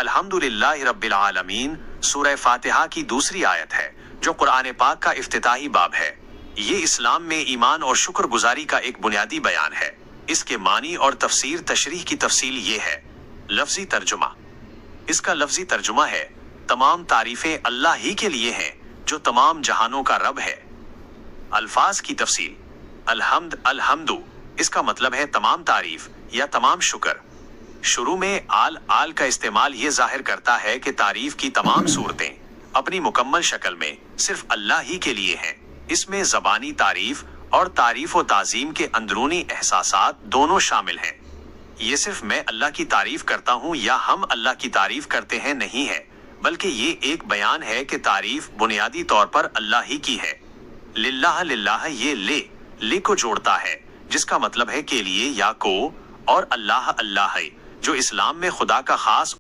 अल्हम्दुलिल्लाहि रब्बिल आलमीन सूरह फातिहा की दूसरी आयत है जो कुरान पाक का इफ्तिताही बाब है। ये इस्लाम में ईमान और शुक्रगुजारी का एक बुनियादी बयान है। इसके मानी और तफसीर तशरीह की तफसील ये है। लफ्जी तर्जुमा। इसका लफ्जी तर्जुमा है, तमाम तारीफें अल्लाह ही के लिए हैं जो तमाम जहानों का रब है। अल्फाज की तफसील। अलहम्द अलहम्दु, इसका मतलब है तमाम तारीफ या तमाम शुक्र। शुरू में आल का इस्तेमाल ये जाहिर करता है कि तारीफ की तमाम सूरतें अपनी मुकम्मल शक्ल में सिर्फ अल्लाह ही के लिए हैं। इसमें ज़बानी तारीफ और तारीफ व ताज़ीम के अंदरूनी एहसासात दोनों शामिल हैं। ये सिर्फ मैं अल्लाह की तारीफ करता हूँ या हम अल्लाह की तारीफ करते हैं नहीं है, बल्कि ये एक बयान है कि तारीफ बुनियादी तौर पर अल्लाह ही की है। लिल्लाह लिल्लाह ये ले को जोड़ता है, जिसका मतलब है के लिए या को, और अल्लाह अल्लाह है जो इस्लाम में खुदा का खास